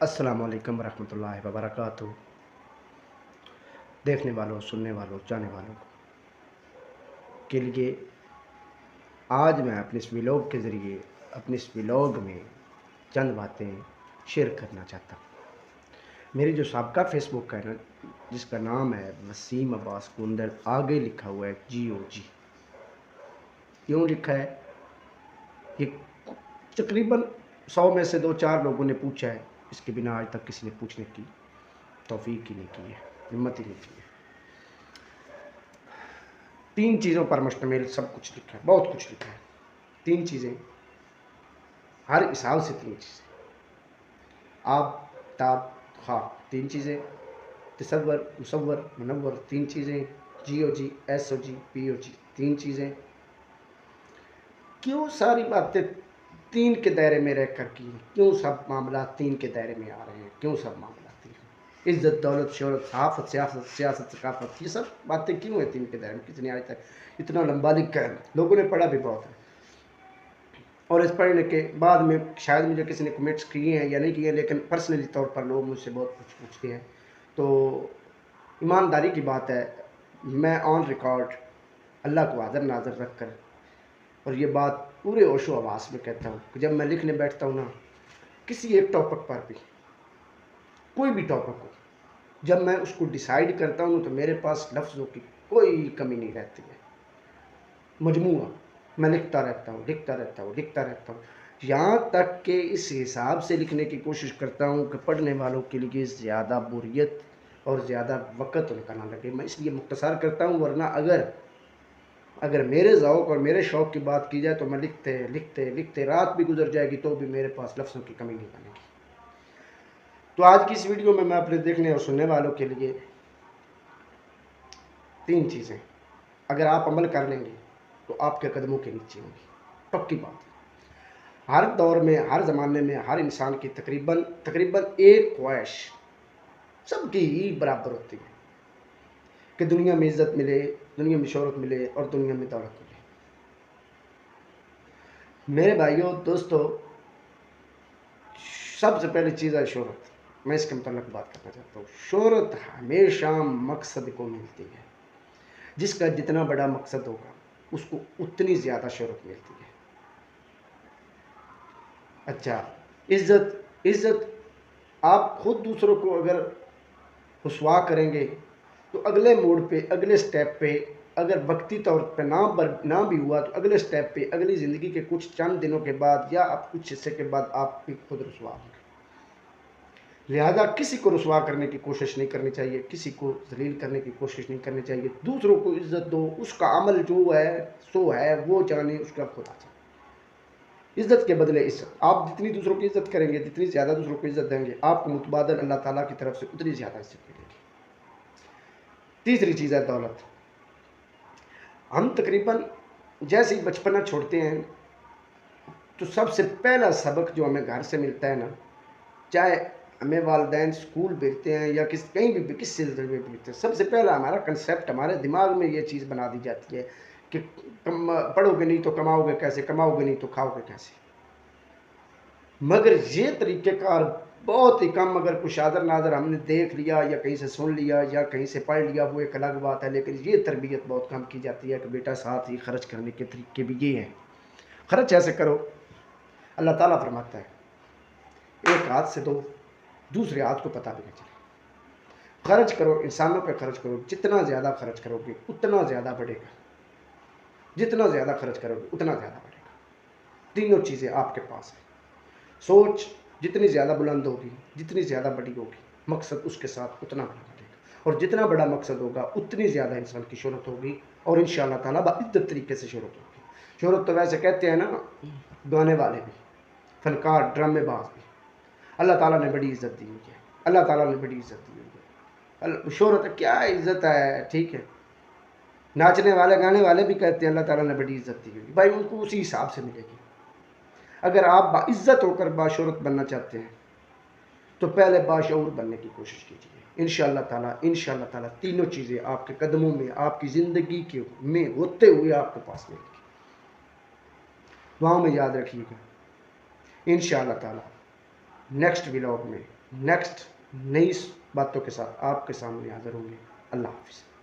अस्सलाम वालेकुम रहमतुल्लाहि व बरकातुहू। देखने वालों, सुनने वालों, जाने वालों के लिए आज मैं अपने इस व्लॉग के ज़रिए अपने इस व्लॉग में चंद बातें शेयर करना चाहता हूँ। मेरी जो साबका फेसबुक है ना, जिसका नाम है वसीम अब्बास कुंदर, आगे लिखा हुआ है GOG। क्यों लिखा है? ये तकरीबन 100 में से 2-4 लोगों ने पूछा है, इसके बिना आज तक किसी ने पूछने की तौफीक ही नहीं की है, हिम्मत ही नहीं की है। 3 चीज़ों पर मुश्तमिल सब कुछ लिखा है, बहुत कुछ लिखा है। 3 चीज़ें, हर हिसाब से 3 चीज़ें, आब, ताब, ख्वाब, 3 चीज़ें, तसव्वुर, मुसव्वर, मुनव्वर, 3 चीज़ें, GOG, SOG, POG, 3 चीज़ें। क्यों सारी बातें 3 के दायरे में रह कर की? क्यों सब मामला 3 के दायरे में आ रहे हैं? क्यों सब मामला 3? इज्जत, दौलत, शोहरत, सहाफ़त, सियासत, सकाफ़त, ये सब बातें क्यों हैं 3 के दायरे में? किसने आज तक इतना लंबा लिखा है? लोगों ने पढ़ा भी बहुत है, और इस पढ़ने के बाद में शायद मुझे किसी ने कमेंट्स किए हैं या नहीं किए, लेकिन पर्सनली तौर पर लोग मुझसे बहुत कुछ पूछते हैं। तो ईमानदारी की बात है, मैं ऑन रिकॉर्ड अल्लाह को हाज़िर नाज़िर रख कर और ये बात पूरे होशो हवास में कहता हूँ कि जब मैं लिखने बैठता हूँ ना, किसी एक टॉपिक पर भी, कोई भी टॉपिक हो, जब मैं उसको डिसाइड करता हूँ तो मेरे पास लफ्ज़ों की कोई कमी नहीं रहती है। मजमूआ मैं लिखता रहता हूँ, लिखता रहता हूँ, लिखता रहता हूँ, यहाँ तक कि इस हिसाब से लिखने की कोशिश करता हूँ कि पढ़ने वालों के लिए ज़्यादा बोरियत और ज़्यादा वक़्त उनका ना लगे। मैं इसलिए मुख्तसर करता हूँ, वरना अगर मेरे ज़ौक़ और मेरे शौक़ की बात की जाए तो मैं लिखते लिखते लिखते रात भी गुजर जाएगी तो भी मेरे पास लफ्ज़ों की कमी नहीं बनेगी। तो आज की इस वीडियो में मैं अपने देखने और सुनने वालों के लिए 3 चीज़ें, अगर आप अमल कर लेंगे तो आपके कदमों के नीचे होंगी, पक्की बात है। हर दौर में, हर ज़माने में, हर इंसान की तकरीबन एक ख्वाहिश सबकी ही बराबर होती है कि दुनिया में इज़्ज़त मिले, दुनिया में शोहरत मिले और दुनिया में दौलत मिले। मेरे भाइयों, दोस्तों, सबसे पहली चीज़ है शोहरत। मैं इसके मुताल्लिक़ बात करना चाहता हूँ। शोहरत हमेशा मकसद को मिलती है। जिसका जितना बड़ा मकसद होगा उसको उतनी ज़्यादा शोहरत मिलती है। अच्छा, इज़्ज़त आप खुद दूसरों को अगर रुसवा करेंगे तो अगले मोड़ पे, अगले स्टेप पे, अगर वक्ती तौर पे ना भी हुआ तो अगले स्टेप पे, अगली ज़िंदगी के कुछ चंद दिनों के बाद या अब कुछ हिस्से के बाद आप भी खुद रुसवा होंगे। लिहाजा किसी को रुसवा करने की कोशिश नहीं करनी चाहिए, किसी को ज़लील करने की कोशिश नहीं करनी चाहिए। दूसरों को इज़्ज़त दो, उसका अमल जो है सो है, वो जाने, उसका खुदा जाने। इज़्ज़त के बदले इज़्ज़त। आप जितनी दूसरों की इज़्ज़त करेंगे, जितनी ज़्यादा दूसरों को इज़्ज़त देंगे, आपको मुतबादल अल्लाह ताला की तरफ से उतनी ज़्यादा इज़्ज़त मिलेगी। तीसरी चीज़ है दौलत। हम तकरीबन जैसे ही बचपना छोड़ते हैं तो सबसे पहला सबक जो हमें घर से मिलता है ना, चाहे हमें वालिदैन स्कूल भेजते हैं या कहीं भी किस सिलसिले में भेजते हैं, सबसे पहला हमारा कंसेप्ट, हमारे दिमाग में ये चीज़ बना दी जाती है कि पढ़ोगे नहीं तो कमाओगे कैसे, कमाओगे नहीं तो खाओगे कैसे। मगर ये तरीक़ेकार बहुत ही कम, अगर कुछ हाज़र नाज़र हमने देख लिया या कहीं से सुन लिया या कहीं से पढ़ लिया, वो एक अलग बात है, लेकिन ये तरबियत बहुत कम की जाती है कि बेटा साथ ही खर्च करने के तरीके भी ये हैं। खर्च ऐसे करो, अल्लाह ताला फरमाता है, एक हाथ से दो, दूसरे हाथ को पता भी नहीं चले। खर्च करो, इंसानों पे खर्च करो, जितना ज़्यादा खर्च करोगे उतना ज़्यादा बढ़ेगा, जितना ज़्यादा खर्च करोगे उतना ज़्यादा बढ़ेगा। तीनों चीज़ें आपके पास हैं। सोच जितनी ज़्यादा बुलंद होगी, जितनी ज़्यादा बड़ी होगी, मकसद उसके साथ उतना बड़ा बढ़ेगा, और जितना बड़ा मकसद होगा उतनी ज़्यादा इंसान की शोहरत होगी, और इंशाअल्लाह ताला बाइज़्ज़त तरीके से शोहरत होगी। शोहरत तो वैसे कहते हैं ना, गाने वाले भी, फनकार, ड्रामेबाज भी, अल्लाह ताला ने बड़ी इज़्ज़त दी हुई है। अल्लाह ताला ने बड़ी इज़्ज़त दी हुई है। शोहरत क्या इज़्ज़त है, ठीक है। नाचने वाले, गाने वाले भी कहते हैं अल्लाह ताला ने बड़ी इज़्ज़त दी हुई है। भाई उनको उसी हिसाब से मिलेगी। अगर आप बाइज़्ज़त होकर बाशोहरत बनना चाहते हैं तो पहले बाशऊर बनने की कोशिश कीजिए। इंशाअल्लाह ताला तीनों चीज़ें आपके कदमों में, आपकी ज़िंदगी के में होते हुए आपके पास मिलेगी। दुआओं में याद रखिएगा। इंशाअल्लाह ताला नेक्स्ट व्लॉग में نیکسٹ نئی باتوں کے ساتھ آپ کے سامنے حاضر ہوں گے۔ اللہ حافظ۔